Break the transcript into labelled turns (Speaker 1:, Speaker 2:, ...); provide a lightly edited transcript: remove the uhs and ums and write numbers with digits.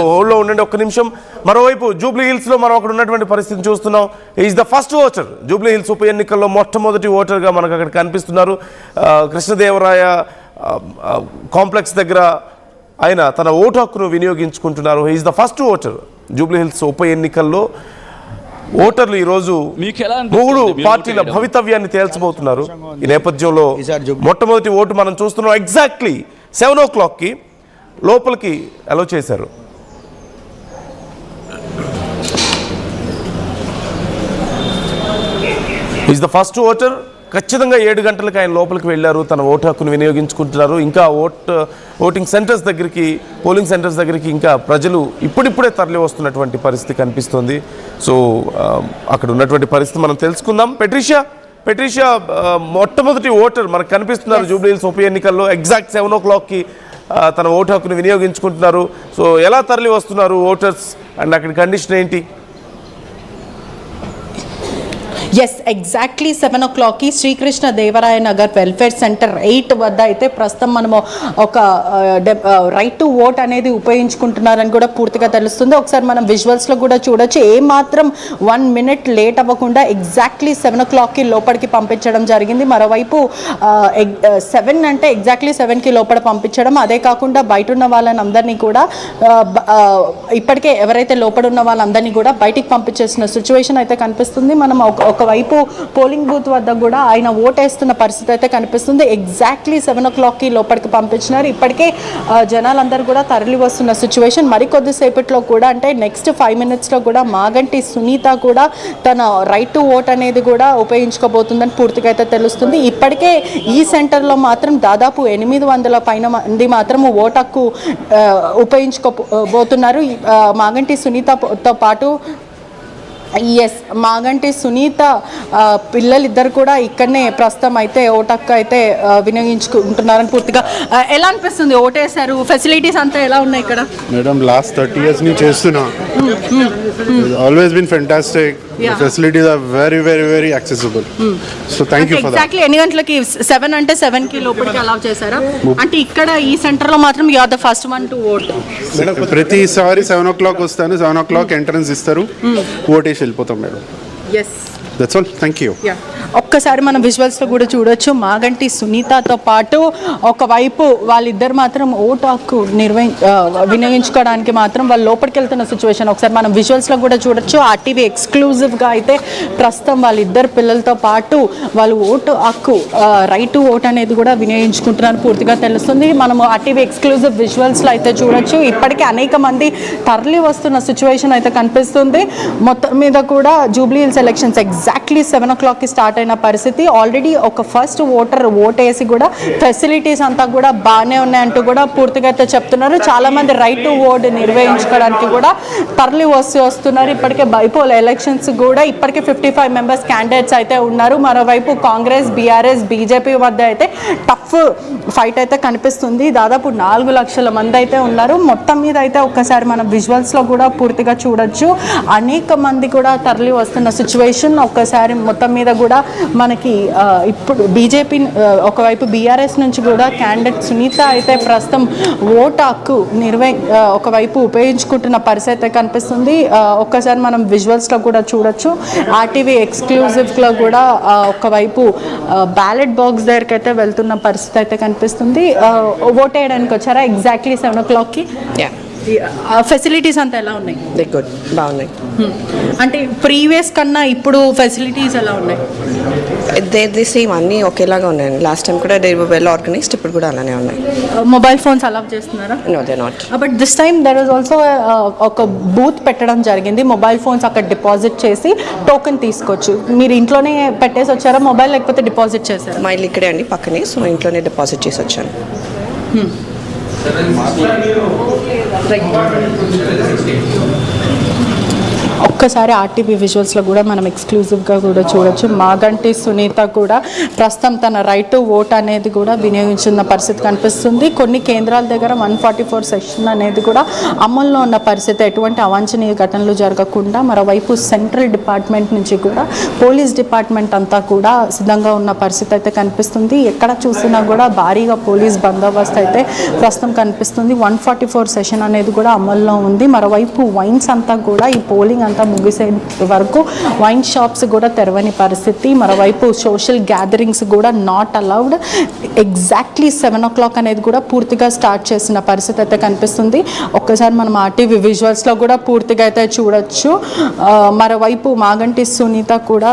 Speaker 1: హోల్డ్లో ఉండండి ఒక్క నిమిషం. మరోవైపు జూబ్లీ హిల్స్లో మనం అక్కడ ఉన్నటువంటి పరిస్థితిని చూస్తున్నాం. Is the first voter. Jubilee Hills ఉప ఎన్నికల్లో మొట్టమొదటి ఓటర్గా మనకు అక్కడ కనిపిస్తున్నారు. కృష్ణదేవరాయ కాంప్లెక్స్ దగ్గర ఆయన తన ఓటు హక్కును వినియోగించుకుంటున్నారు. Is the first voter. Jubilee Hills ఉప ఎన్నికల్లో ఓటర్లు ఈరోజు 3 పార్టీల భవితవ్యాన్ని తేల్చబోతున్నారు. ఈ నేపథ్యంలో మొట్టమొదటి ఓటు మనం చూస్తున్నాం. ఎగ్జాక్ట్లీ 7 o'clockకి లోపలికి అలో చేశారు. Is the first voter. ఖచ్చితంగా 7 గంటలకు ఆయన లోపలికి వెళ్ళారు, తన ఓటు హక్కును వినియోగించుకుంటున్నారు. ఇంకా ఓటింగ్ సెంటర్స్ దగ్గరికి, పోలింగ్ సెంటర్స్ దగ్గరికి ఇంకా ప్రజలు ఇప్పుడిప్పుడే తరలి వస్తున్నటువంటి పరిస్థితి కనిపిస్తుంది. సో అక్కడ ఉన్నటువంటి పరిస్థితి మనం తెలుసుకుందాం. పెట్రిషియా మొట్టమొదటి ఓటర్ మనకు కనిపిస్తున్నారు జూబ్లీ హిల్స్ ఉప ఎన్నికల్లో. ఎగ్జాక్ట్ 7 o'clockకి తన ఓటు హక్కును వినియోగించుకుంటున్నారు. సో ఎలా తరలి వస్తున్నారు ఓటర్స్ అండ్ అక్కడి కండిషన్ ఏంటి?
Speaker 2: ఎస్, ఎగ్జాక్ట్లీ 7 o'clockకి శ్రీకృష్ణ దేవరాయ నగర్ వెల్ఫేర్ సెంటర్ 8 వద్ద అయితే ప్రస్తుతం మనము ఒక రైట్ టు ఓట్ అనేది ఉపయోగించుకుంటున్నారని కూడా పూర్తిగా తెలుస్తుంది. ఒకసారి మనం విజువల్స్లో కూడా చూడొచ్చు. ఏమాత్రం 1 minute లేట్ అవ్వకుండా ఎగ్జాక్ట్లీ 7 o'clockకి లోపలికి పంపించడం జరిగింది. మరోవైపు 7 అంటే ఎగ్జాక్ట్లీ 7కి లోపల పంపించడం. అదే కాకుండా బయట ఉన్న వాళ్ళని అందరినీ కూడా ఇప్పటికే ఎవరైతే లోపల ఉన్న వాళ్ళందరినీ కూడా బయటికి పంపించేసిన సిచ్యువేషన్ అయితే కనిపిస్తుంది. మనం ఒకవైపు పోలింగ్ బూత్ వద్ద కూడా ఆయన ఓటేస్తున్న పరిస్థితి అయితే కనిపిస్తుంది. ఎగ్జాక్ట్లీ 7 o'clockకి లోపలికి పంపించినారు. ఇప్పటికే జనాలందరూ కూడా తరలి వస్తున్న సిచ్యువేషన్. మరికొద్దిసేపట్లో కూడా అంటే నెక్స్ట్ 5 minutesలో కూడా మాగంటి సునీత కూడా తన రైట్ టు ఓట్ అనేది కూడా ఉపయోగించుకోబోతుందని పూర్తిగా అయితే తెలుస్తుంది. ఇప్పటికే ఈ సెంటర్లో మాత్రం దాదాపు 800 పైన మంది మాత్రం ఓట్ హక్కు ఉపయోగించుకోబోతున్నారు. మాగంటి సునీతతో పాటు మాగంటి సునీత పిల్లలిద్దరు కూడా ఇక్కడనే ప్రస్తుతం అయితే ఓటక్కు అయితే వినియోగించుకుంటున్నారని పూర్తిగా. ఎలా అనిపిస్తుంది? ఓటేశారు, ఫెసిలిటీస్ అంతా ఎలా ఉన్నాయి ఇక్కడ?
Speaker 3: మేడం లాస్ట్ 30 years నుంచి చేస్తున్నా. Always been fantastic. Facilities are very very very accessible. So thank you for that.
Speaker 2: Exactly ఎన్ని గంటలకి? 7 అంటే 7కి లోపలికి అలౌ చేశారా? అంటే ఇక్కడ ఈ సెంటర్ లో మాత్రం you are the first one to vote.
Speaker 3: ప్రతిసారి 7 o'clock వస్తాను, 7 o'clock ఎంట్రన్స్ ఇస్తారు, ఓటేసి వెళ్ళిపోతాం madam.
Speaker 2: Yes,
Speaker 3: that's all. Thank you.
Speaker 2: ఒక్కసారి మనం విజువల్స్లో కూడా చూడొచ్చు. మాగంటి సునీతతో పాటు ఒకవైపు వాళ్ళిద్దరు మాత్రం ఓటు హక్కు వినియోగించుకోవడానికి మాత్రం వాళ్ళు లోపలికి వెళ్తున్న సిచ్యువేషన్ ఒకసారి మనం విజువల్స్లో కూడా చూడొచ్చు. ఆర్టీవీ ఎక్స్క్లూజివ్గా అయితే ప్రస్తుతం వాళ్ళిద్దరు పిల్లలతో పాటు వాళ్ళు ఓటు హక్కు రైట్ టు ఓట్ అనేది కూడా వినియోగించుకుంటున్నారు పూర్తిగా తెలుస్తుంది. మనము ఆర్టీవీ ఎక్స్క్లూజివ్ విజువల్స్లో అయితే చూడొచ్చు. ఇప్పటికే అనేక మంది తరలి వస్తున్న సిచ్యువేషన్ అయితే కనిపిస్తుంది. మొత్తం మీద కూడా జూబ్లీ హిల్స్ ఎలక్షన్స్ ఎగ్జాక్ట్లీ 7 o'clockకి స్టార్ట్ అయిన పరిస్థితి. ఆల్రెడీ ఒక ఫస్ట్ ఓటర్ ఓటేసి కూడా ఫెసిలిటీస్ అంతా కూడా బాగానే ఉన్నాయంటూ కూడా పూర్తిగా అయితే చెప్తున్నారు. చాలామంది రైట్ టు ఓట్ నిర్వహించుకోవడానికి కూడా తరలి వస్తున్నారు. ఇప్పటికే బైపోల్ ఎలక్షన్స్ కూడా ఇప్పటికే 55 members క్యాండిడేట్స్ అయితే ఉన్నారు. మరోవైపు కాంగ్రెస్, బీఆర్ఎస్, బీజేపీ వద్ద అయితే టఫ్ ఫైట్ అయితే కనిపిస్తుంది. దాదాపు 4 లక్షల మంది అయితే ఉన్నారు. మొత్తం మీద అయితే ఒక్కసారి మనం విజువల్స్లో కూడా పూర్తిగా చూడొచ్చు. అనేక మంది కూడా తరలి వస్తున్న సిచ్యువేషన్. ఒక్కసారి మొత్తం మీద కూడా మనకి ఇప్పుడు బీజేపీ ఒకవైపు బీఆర్ఎస్ నుంచి కూడా క్యాండిడేట్ సునీత అయితే ప్రస్తుతం ఓటు హక్కు ఒకవైపు ఉపయోగించుకుంటున్న పరిస్థితి కనిపిస్తుంది. ఒక్కసారి మనం విజువల్స్లో కూడా చూడొచ్చు. ఆర్టీవీ ఎక్స్క్లూజివ్లో కూడా ఒకవైపు బ్యాలెట్ బాక్స్ దగ్గరికి అయితే వెళ్తున్న పరిస్థితి అయితే కనిపిస్తుంది. ఓట్ వేయడానికి వచ్చారా ఎగ్జాక్ట్లీ 7 o'clockకి? ఫెసిలిటీస్ అంతా ఎలా ఉన్నాయి?
Speaker 4: గుడ్, బాగున్నాయి.
Speaker 2: అంటే ప్రీవియస్ కన్నా ఇప్పుడు ఫెసిలిటీస్ ఎలా ఉన్నాయి?
Speaker 4: ది సేమ్, అన్నీ ఒకేలాగా ఉన్నాయండి. లాస్ట్ టైం కూడా దే వర్ వెల్ ఆర్గనైజ్డ్, ఇప్పుడు కూడా అలానే ఉన్నాయి.
Speaker 2: మొబైల్ ఫోన్స్ అలౌ చేస్తున్నారా?
Speaker 4: No, they not.
Speaker 2: But this time there was also ఒక బూత్ పెట్టడం జరిగింది. మొబైల్ ఫోన్స్ అక్కడ డిపాజిట్ చేసి టోకెన్ తీసుకోవచ్చు. మీరు ఇంట్లోనే పెట్టేసి వచ్చారా మొబైల్, లేకపోతే డిపాజిట్ చేశారా?
Speaker 4: మా ఇల్లు ఇక్కడే అండి, పక్కనే. సో ఇంట్లోనే డిపాజిట్ చేసి వచ్చాను.
Speaker 2: ఒక్కసారి ఆర్టీవీ విజువల్స్లో కూడా మనం ఎక్స్క్లూజివ్గా కూడా చూడొచ్చు. మాగంటి సునీత కూడా ప్రస్తుతం తన రైట్ టు ఓట్ అనేది కూడా వినియోగించిన పరిస్థితి కనిపిస్తుంది. కొన్ని కేంద్రాల దగ్గర 144 సెక్షన్ అనేది కూడా అమల్లో ఉన్న పరిస్థితి, ఎటువంటి అవాంఛనీయ ఘటనలు జరగకుండా. మరోవైపు సెంట్రల్ డిపార్ట్మెంట్ నుంచి కూడా పోలీస్ డిపార్ట్మెంట్ అంతా కూడా సిద్ధంగా ఉన్న పరిస్థితి అయితే కనిపిస్తుంది. ఎక్కడ చూసినా కూడా భారీగా పోలీస్ బందోబస్తు అయితే ప్రస్తుతం కనిపిస్తుంది. 144 సెషన్ అనేది కూడా అమల్లో ఉంది. మరోవైపు వైన్స్ అంతా కూడా ఈ పోలింగ్ అంతా ముగిసే వరకు వైన్ షాప్స్ కూడా తెరవని పరిస్థితి. మరోవైపు సోషల్ గ్యాదరింగ్స్ కూడా నాట్ అలౌడ్. ఎగ్జాక్ట్లీ 7 o'clock అనేది కూడా పూర్తిగా స్టార్ట్ చేసిన పరిస్థితి అయితే కనిపిస్తుంది. ఒక్కసారి మనం ఆర్టీవీ విజువల్స్లో కూడా పూర్తిగా అయితే చూడొచ్చు. మరోవైపు మాగంటి సునీత కూడా